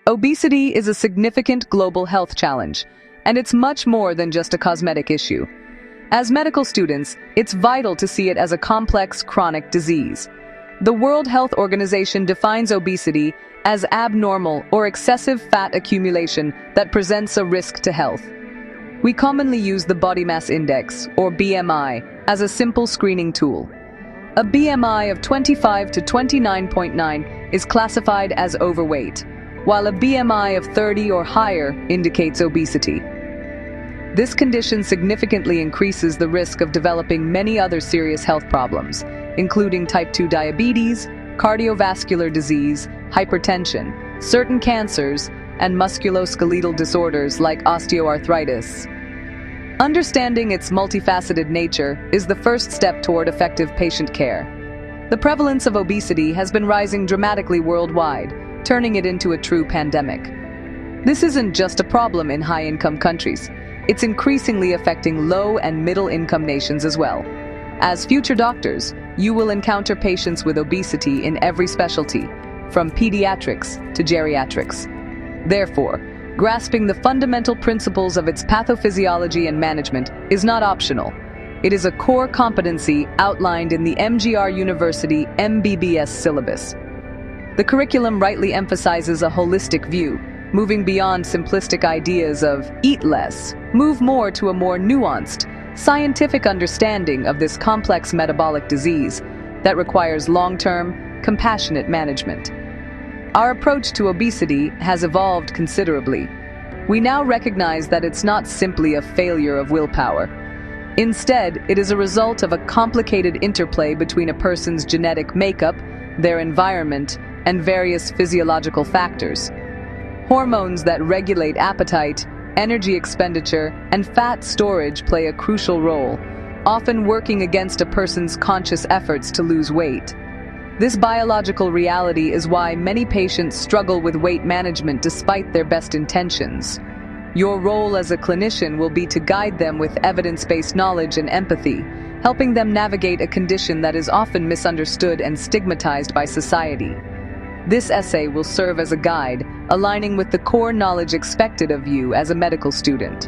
Obesity is a significant global health challenge, and it's much more than just a cosmetic issue. As medical students, it's vital to see it as a complex chronic disease. The World Health Organization defines obesity as abnormal or excessive fat accumulation that presents a risk to health. We commonly use the body mass index, or BMI, as a simple screening tool. A BMI of 25 to 29.9 is classified as overweight, while a BMI of 30 or higher indicates obesity. This condition significantly increases the risk of developing many other serious health problems, including type 2 diabetes, cardiovascular disease, hypertension, certain cancers, and musculoskeletal disorders like osteoarthritis. Understanding its multifaceted nature is the first step toward effective patient care. The prevalence of obesity has been rising dramatically worldwide, turning it into a true pandemic. This isn't just a problem in high-income countries. It's increasingly affecting low- and middle-income nations as well. As future doctors, you will encounter patients with obesity in every specialty, from pediatrics to geriatrics. Therefore, grasping the fundamental principles of its pathophysiology and management is not optional. It is a core competency outlined in the MGR University MBBS syllabus. The curriculum rightly emphasizes a holistic view, moving beyond simplistic ideas of eat less, move more to a more nuanced, scientific understanding of this complex metabolic disease that requires long-term, compassionate management. Our approach to obesity has evolved considerably. We now recognize that it's not simply a failure of willpower. Instead, it is a result of a complicated interplay between a person's genetic makeup, their environment, and various physiological factors. Hormones that regulate appetite, energy expenditure, and fat storage play a crucial role, often working against a person's conscious efforts to lose weight. This biological reality is why many patients struggle with weight management despite their best intentions. Your role as a clinician will be to guide them with evidence-based knowledge and empathy, helping them navigate a condition that is often misunderstood and stigmatized by society. This essay will serve as a guide, aligning with the core knowledge expected of you as a medical student.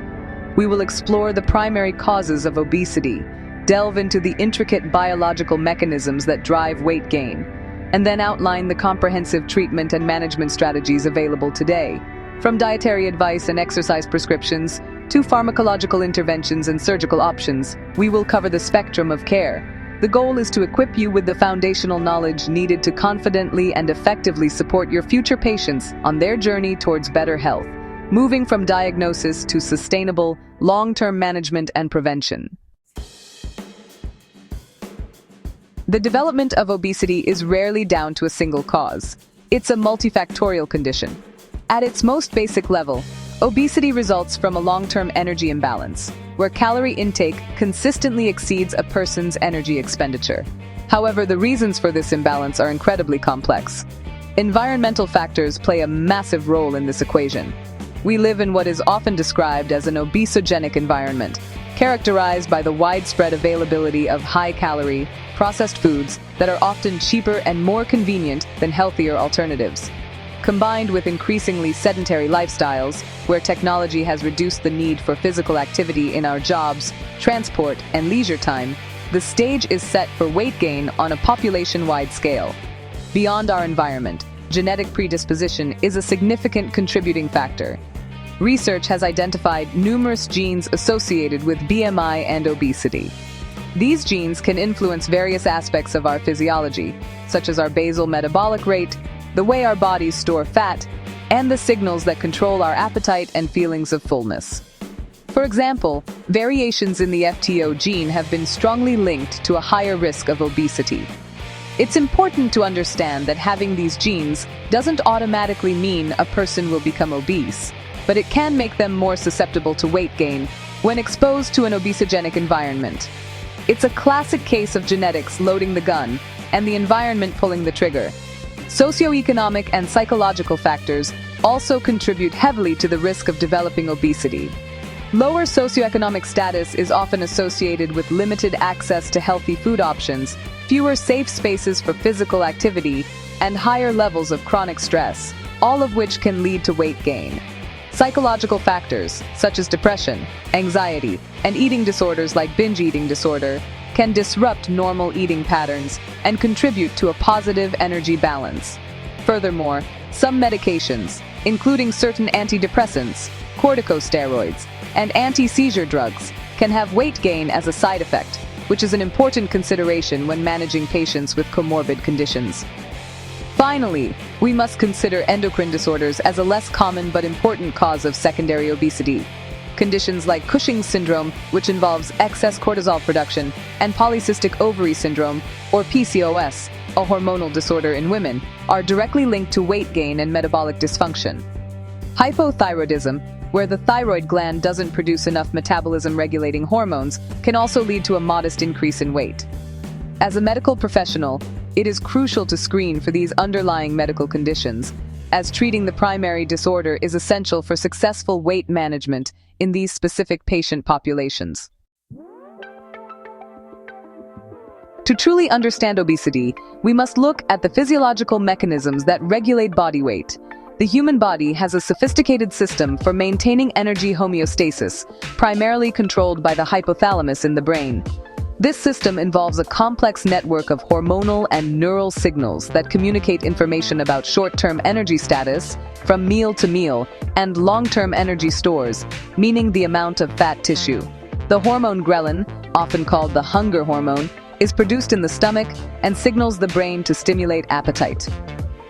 We will explore the primary causes of obesity, delve into the intricate biological mechanisms that drive weight gain, and then outline the comprehensive treatment and management strategies available today. From dietary advice and exercise prescriptions to pharmacological interventions and surgical options, we will cover the spectrum of care. The goal is to equip you with the foundational knowledge needed to confidently and effectively support your future patients on their journey towards better health, moving from diagnosis to sustainable, long-term management and prevention. The development of obesity is rarely down to a single cause. It's a multifactorial condition. At its most basic level, obesity results from a long-term energy imbalance, where calorie intake consistently exceeds a person's energy expenditure. However, the reasons for this imbalance are incredibly complex. Environmental factors play a massive role in this equation. We live in what is often described as an obesogenic environment, characterized by the widespread availability of high-calorie, processed foods that are often cheaper and more convenient than healthier alternatives. Combined with increasingly sedentary lifestyles, where technology has reduced the need for physical activity in our jobs, transport, and leisure time, the stage is set for weight gain on a population-wide scale. Beyond our environment, genetic predisposition is a significant contributing factor. Research has identified numerous genes associated with BMI and obesity. These genes can influence various aspects of our physiology, such as our basal metabolic rate, the way our bodies store fat, and the signals that control our appetite and feelings of fullness. For example, variations in the FTO gene have been strongly linked to a higher risk of obesity. It's important to understand that having these genes doesn't automatically mean a person will become obese, but it can make them more susceptible to weight gain when exposed to an obesogenic environment. It's a classic case of genetics loading the gun and the environment pulling the trigger. Socioeconomic and psychological factors also contribute heavily to the risk of developing obesity. Lower socioeconomic status is often associated with limited access to healthy food options, fewer safe spaces for physical activity, and higher levels of chronic stress. all of which can lead to weight gain. Psychological factors, such as depression, anxiety, and eating disorders like binge eating disorder, can disrupt normal eating patterns and contribute to a positive energy balance. Furthermore, some medications, including certain antidepressants, corticosteroids, and anti-seizure drugs, can have weight gain as a side effect, which is an important consideration when managing patients with comorbid conditions. Finally, we must consider endocrine disorders as a less common but important cause of secondary obesity. Conditions like Cushing's syndrome, which involves excess cortisol production, and polycystic ovary syndrome, or PCOS, a hormonal disorder in women, are directly linked to weight gain and metabolic dysfunction. Hypothyroidism, where the thyroid gland doesn't produce enough metabolism-regulating hormones, can also lead to a modest increase in weight. As a medical professional, it is crucial to screen for these underlying medical conditions, as treating the primary disorder is essential for successful weight management in these specific patient populations. To truly understand obesity, we must look at the physiological mechanisms that regulate body weight. The human body has a sophisticated system for maintaining energy homeostasis, primarily controlled by the hypothalamus in the brain. This system involves a complex network of hormonal and neural signals that communicate information about short-term energy status from meal to meal and long-term energy stores, meaning the amount of fat tissue. The hormone ghrelin, often called the hunger hormone, is produced in the stomach and signals the brain to stimulate appetite.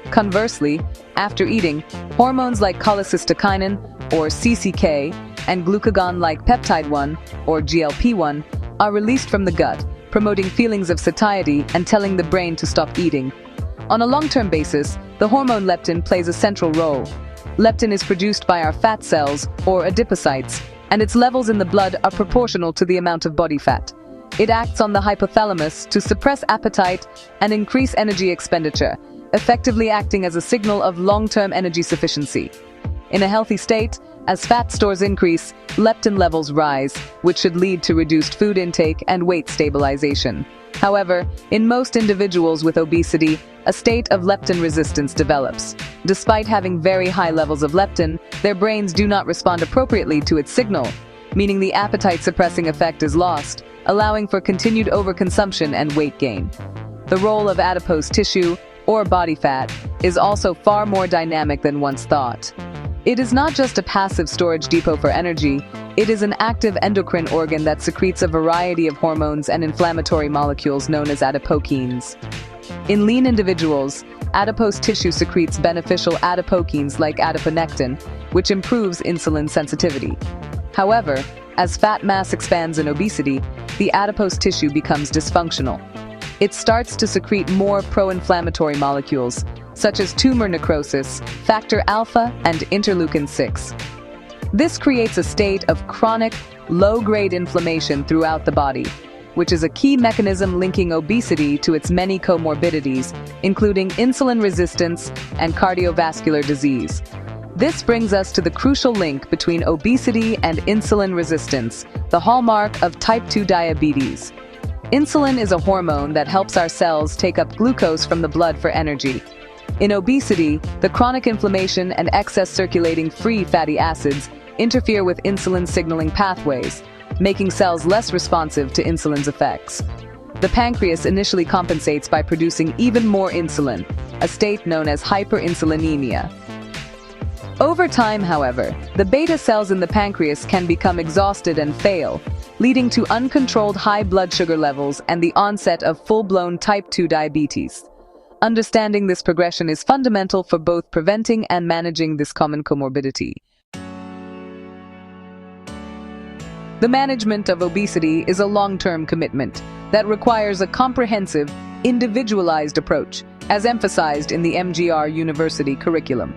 Conversely, after eating, hormones like cholecystokinin, or CCK, and glucagon-like peptide-1, or GLP-1, are released from the gut, promoting feelings of satiety and telling the brain to stop eating. On a long-term basis, the hormone leptin plays a central role. Leptin is produced by our fat cells, or adipocytes, and its levels in the blood are proportional to the amount of body fat. It acts on the hypothalamus to suppress appetite and increase energy expenditure, effectively acting as a signal of long-term energy sufficiency. In a healthy state, as fat stores increase, leptin levels rise, which should lead to reduced food intake and weight stabilization. However, in most individuals with obesity, a state of leptin resistance develops. Despite having very high levels of leptin, their brains do not respond appropriately to its signal, meaning the appetite-suppressing effect is lost, allowing for continued overconsumption and weight gain. The role of adipose tissue, or body fat, is also far more dynamic than once thought. It is not just a passive storage depot for energy, it is an active endocrine organ that secretes a variety of hormones and inflammatory molecules known as adipokines. In lean individuals, adipose tissue secretes beneficial adipokines like adiponectin, which improves insulin sensitivity. However, as fat mass expands in obesity, the adipose tissue becomes dysfunctional. It starts to secrete more pro-inflammatory molecules, such as tumor necrosis, factor alpha, and interleukin-6. This creates a state of chronic, low-grade inflammation throughout the body, which is a key mechanism linking obesity to its many comorbidities, including insulin resistance and cardiovascular disease. This brings us to the crucial link between obesity and insulin resistance, the hallmark of type 2 diabetes. Insulin is a hormone that helps our cells take up glucose from the blood for energy. In obesity, the chronic inflammation and excess circulating free fatty acids interfere with insulin signaling pathways, making cells less responsive to insulin's effects. The pancreas initially compensates by producing even more insulin, a state known as hyperinsulinemia. Over time, however, the beta cells in the pancreas can become exhausted and fail, leading to uncontrolled high blood sugar levels and the onset of full-blown type 2 diabetes. Understanding this progression is fundamental for both preventing and managing this common comorbidity. The management of obesity is a long-term commitment that requires a comprehensive, individualized approach, as emphasized in the MGR University curriculum.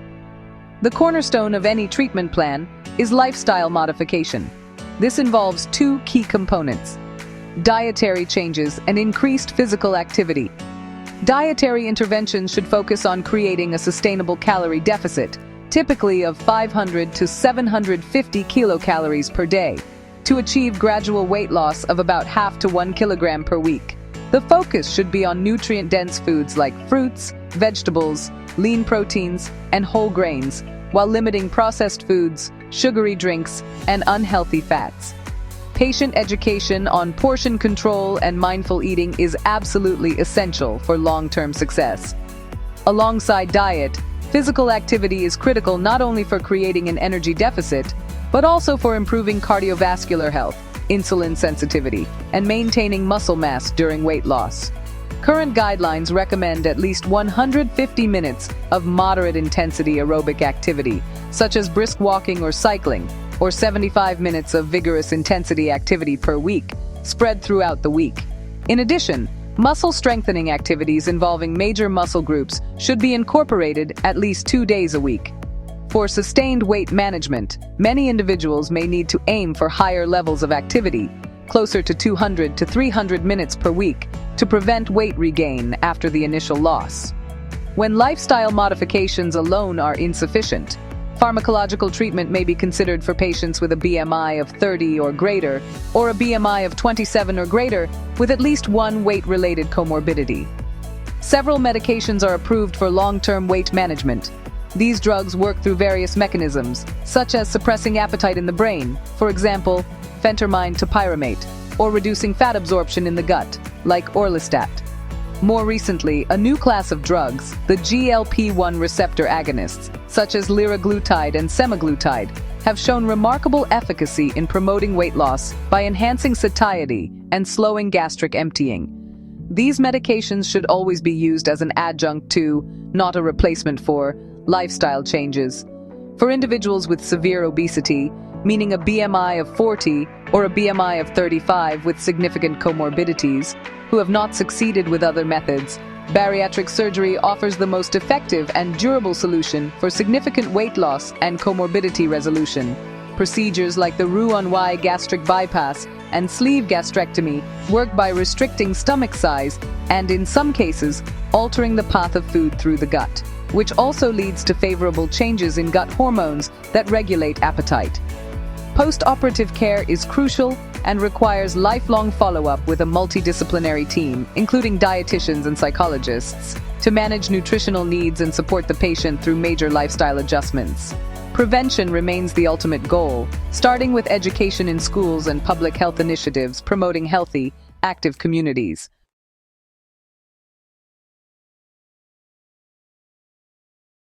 The cornerstone of any treatment plan is lifestyle modification. This involves two key components: dietary changes and increased physical activity. Dietary interventions should focus on creating a sustainable calorie deficit, typically of 500 to 750 kilocalories per day, to achieve gradual weight loss of about half to 1 kilogram per week. The focus should be on nutrient-dense foods like fruits, vegetables, lean proteins, and whole grains, while limiting processed foods, sugary drinks, and unhealthy fats. Patient education on portion control and mindful eating is absolutely essential for long-term success. Alongside diet, physical activity is critical not only for creating an energy deficit, but also for improving cardiovascular health, insulin sensitivity, and maintaining muscle mass during weight loss. Current guidelines recommend at least 150 minutes of moderate-intensity aerobic activity, such as brisk walking or cycling, or 75 minutes of vigorous intensity activity per week, spread throughout the week. In addition, muscle strengthening activities involving major muscle groups should be incorporated at least 2 days a week. For sustained weight management, many individuals may need to aim for higher levels of activity, closer to 200 to 300 minutes per week, to prevent weight regain after the initial loss. When lifestyle modifications alone are insufficient, pharmacological treatment may be considered for patients with a BMI of 30 or greater, or a BMI of 27 or greater, with at least one weight-related comorbidity. Several medications are approved for long-term weight management. These drugs work through various mechanisms, such as suppressing appetite in the brain, for example, phentermine topiramate, or reducing fat absorption in the gut, like orlistat. More recently, a new class of drugs, the GLP-1 receptor agonists, such as liraglutide and semaglutide, have shown remarkable efficacy in promoting weight loss by enhancing satiety and slowing gastric emptying. These medications should always be used as an adjunct to, not a replacement for, lifestyle changes. For individuals with severe obesity, meaning a BMI of 40 or a BMI of 35 with significant comorbidities, who have not succeeded with other methods, bariatric surgery offers the most effective and durable solution for significant weight loss and comorbidity resolution. Procedures like the Roux-en-Y gastric bypass and sleeve gastrectomy work by restricting stomach size and, in some cases, altering the path of food through the gut, which also leads to favorable changes in gut hormones that regulate appetite. Post-operative care is crucial and requires lifelong follow-up with a multidisciplinary team, including dietitians and psychologists, to manage nutritional needs and support the patient through major lifestyle adjustments. Prevention remains the ultimate goal, starting with education in schools and public health initiatives promoting healthy, active communities.